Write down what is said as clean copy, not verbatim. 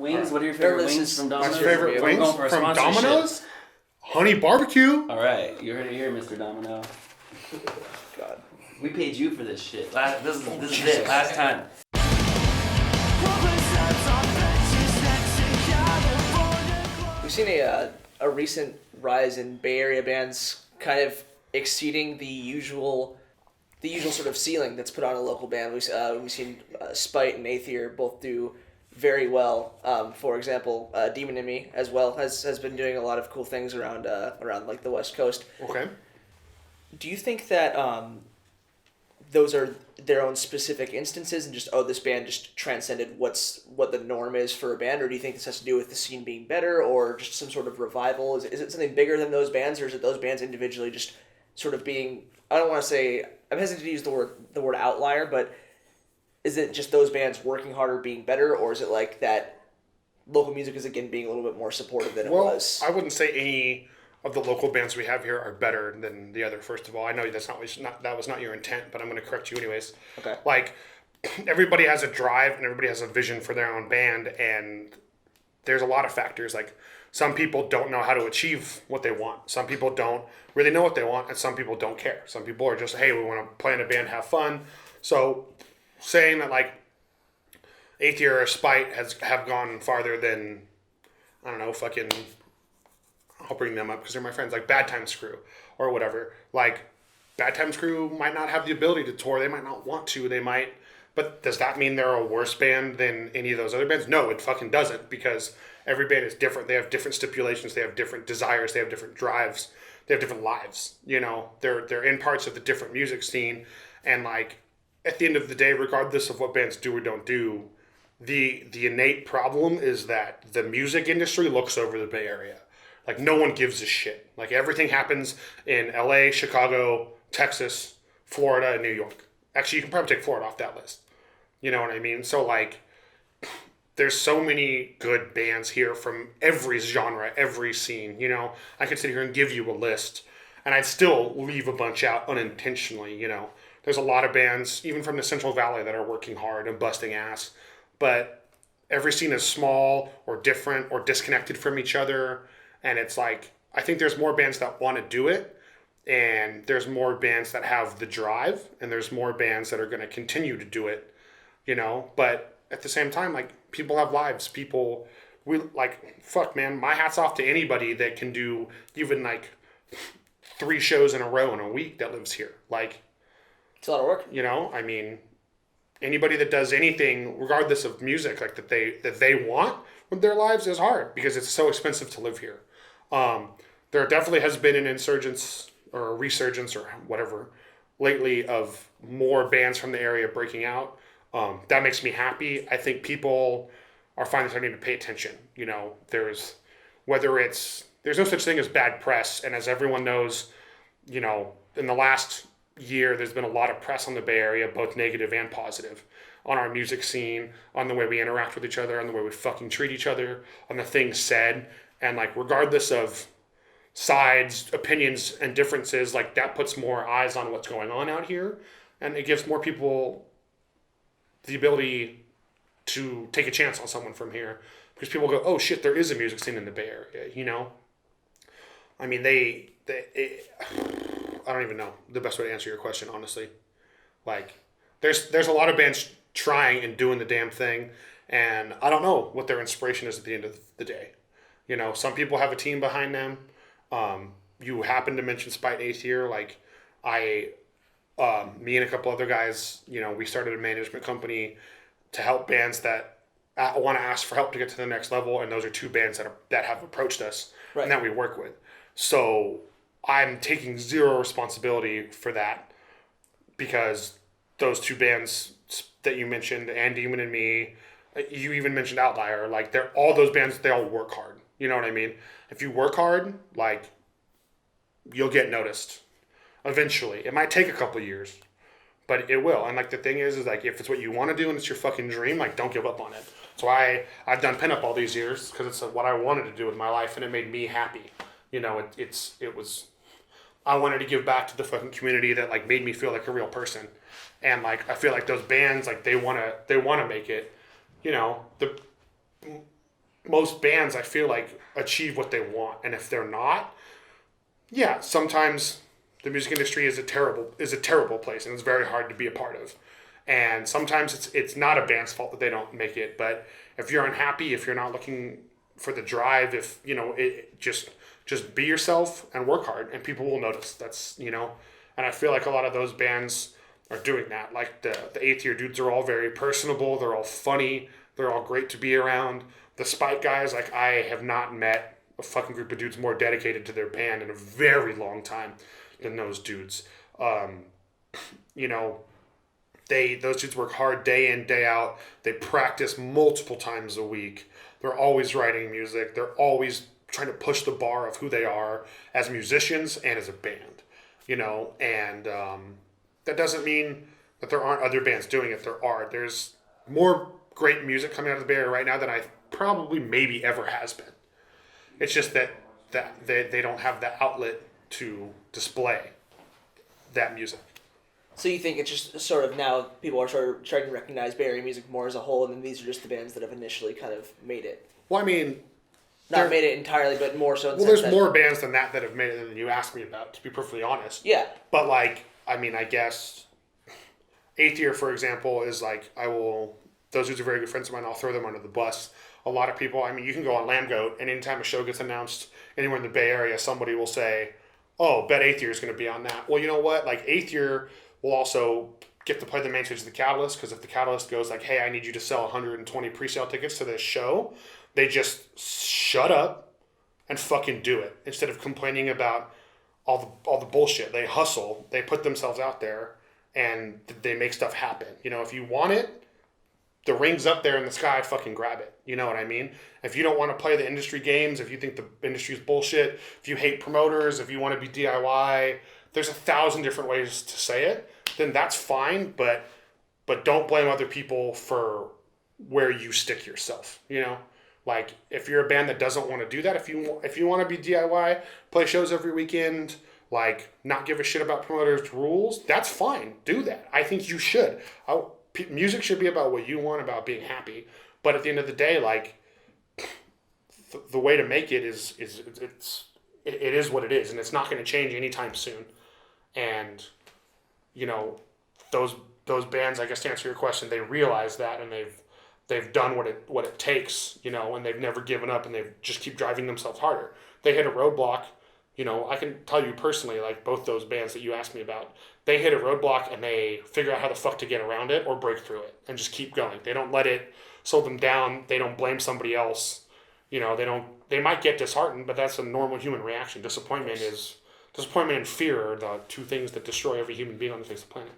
Wings? What are your favorite wings from Domino's? My favorite wings from Domino's? Honey barbecue. All right, you heard it here, Mr. Domino. God. We paid you for this shit. This is it. Last time. We've seen a recent rise in Bay Area bands kind of exceeding the usual sort of ceiling that's put on a local band. We've seen Spite and Aether both do very well. For example, Demon in Me as well has been doing a lot of cool things around like the West Coast. Okay. Do you think that those are their own specific instances and just, this band just transcended what the norm is for a band, or do you think this has to do with the scene being better or just some sort of revival? Is it something bigger than those bands, or is it those bands individually just sort of being, I don't want to say, I'm hesitant to use the word outlier, but is it just those bands working harder, being better, or is it like that local music is again being a little bit more supportive than it was? I wouldn't say any of the local bands we have here are better than the other. First of all, I know that was not your intent, but I'm going to correct you anyways. Okay. Like, everybody has a drive and everybody has a vision for their own band, and there's a lot of factors. Like, some people don't know how to achieve what they want. Some people don't really know what they want, and some people don't care. Some people are just, hey, we want to play in a band, have fun. So, saying that like Aether or Spite have gone farther than, I don't know, fucking, I'll bring them up because they're my friends, like Bad Times Crew or whatever. Like, Bad Times Crew might not have the ability to tour. They might not want to. They might. But does that mean they're a worse band than any of those other bands? No, it fucking doesn't, because every band is different. They have different stipulations. They have different desires. They have different drives. They have different lives. You know, they're in parts of the different music scene. And, like, at the end of the day, regardless of what bands do or don't do, the innate problem is that the music industry looks over the Bay Area. Like, no one gives a shit. Like, everything happens in LA, Chicago, Texas, Florida, and New York. Actually, you can probably take Florida off that list. You know what I mean? So, like, there's so many good bands here from every genre, every scene. You know, I could sit here and give you a list, and I'd still leave a bunch out unintentionally, you know. There's a lot of bands, even from the Central Valley, that are working hard and busting ass. But every scene is small or different or disconnected from each other. And it's like, I think there's more bands that want to do it. And there's more bands that have the drive. And there's more bands that are going to continue to do it, you know. But at the same time, like, people have lives. Fuck, man, my hat's off to anybody that can do even, like, 3 shows in a row in a week that lives here. Like, it's a lot of work. You know, I mean, anybody that does anything, regardless of music, like that they want with their lives, is hard because it's so expensive to live here. There definitely has been an insurgence or a resurgence or whatever lately of more bands from the area breaking out. That makes me happy. I think people are finally starting to pay attention. You know, there's no such thing as bad press, and as everyone knows, you know, in the last year, there's been a lot of press on the Bay Area, both negative and positive, on our music scene, on the way we interact with each other, on the way we fucking treat each other, on the things said. And, like, regardless of sides, opinions, and differences, like, that puts more eyes on what's going on out here. And it gives more people the ability to take a chance on someone from here. Because people go, oh shit, there is a music scene in the Bay Area, you know? I mean, I don't even know the best way to answer your question, honestly. Like, there's a lot of bands trying and doing the damn thing, and I don't know what their inspiration is at the end of the day. You know, some people have a team behind them. You happen to mention Spite Aether. Like, me and a couple other guys, you know, we started a management company to help bands that want to ask for help to get to the next level, and those are 2 bands that have approached us and that we work with. So I'm taking 0 responsibility for that, because those 2 bands that you mentioned, and Demon and Me, you even mentioned Outlier, like, they're all those bands, they all work hard. You know what I mean? If you work hard, like, you'll get noticed eventually. It might take a couple years, but it will. And, like, the thing is like, if it's what you want to do and it's your fucking dream, like, don't give up on it. So I've done pinup all these years because it's what I wanted to do with my life, and it made me happy. You know, I wanted to give back to the fucking community that, like, made me feel like a real person. And, like, I feel like those bands, like, they want to make it, you know, most bands, I feel like, achieve what they want. And if they're not, yeah, sometimes the music industry is a terrible place, and it's very hard to be a part of. And sometimes it's not a band's fault that they don't make it, but if you're unhappy, if you're not looking for the drive, if just be yourself and work hard, and people will notice. That's and I feel like a lot of those bands are doing that. Like the eighth year dudes are all very personable. They're all funny. They're all great to be around. The Spike guys, like, I have not met a fucking group of dudes more dedicated to their band in a very long time than those dudes. Those dudes work hard day in, day out. They practice multiple times a week. They're always writing music. They're always trying to push the bar of who they are as musicians and as a band, and that doesn't mean that there aren't other bands doing it. There are. There's more great music coming out of the Bay Area right now than I probably maybe ever has been. It's just that they don't have the outlet to display that music. So you think it's just sort of now people are sort of trying to recognize Bay Area music more as a whole, and then these are just the bands that have initially kind of made it? Well, I mean... Not made it entirely, but more so. There's more bands than that have made it than you asked me about, to be perfectly honest. Yeah. But, I guess... Eighth Year, for example, is those dudes are very good friends of mine. I'll throw them under the bus. A lot of people, you can go on Lambgoat, and anytime a show gets announced anywhere in the Bay Area, somebody will say, oh, bet Eighth Year is going to be on that. Well, you know what? Eighth Year will also get to play the main stage of the Catalyst, because if the Catalyst goes hey, I need you to sell 120 pre-sale tickets to this show, they just shut up and fucking do it instead of complaining about all the bullshit. They hustle, they put themselves out there, and they make stuff happen. If you want it, the ring's up there in the sky, fucking grab it. You know what I mean? If you don't want to play the industry games, if you think the industry's bullshit, if you hate promoters, if you want to be DIY, there's 1,000 different ways to say it, then that's fine, but don't blame other people for where you stick yourself, if you're a band that doesn't want to do that, if you want to be DIY, play shows every weekend, not give a shit about promoters' rules, that's fine. Do that. I think you should. Music should be about what you want, about being happy. But at the end of the day, the way to make it is what it is, and it's not going to change anytime soon. And those bands, I guess, to answer your question, they realize that, and they've done what it takes, and they've never given up, and they just keep driving themselves harder. They hit a roadblock. I can tell you personally, both those bands that you asked me about, they hit a roadblock and they figure out how the fuck to get around it or break through it and just keep going. They don't let it slow them down. They don't blame somebody else. They might get disheartened, but that's a normal human reaction. Disappointment and fear are the two things that destroy every human being on the face of the planet.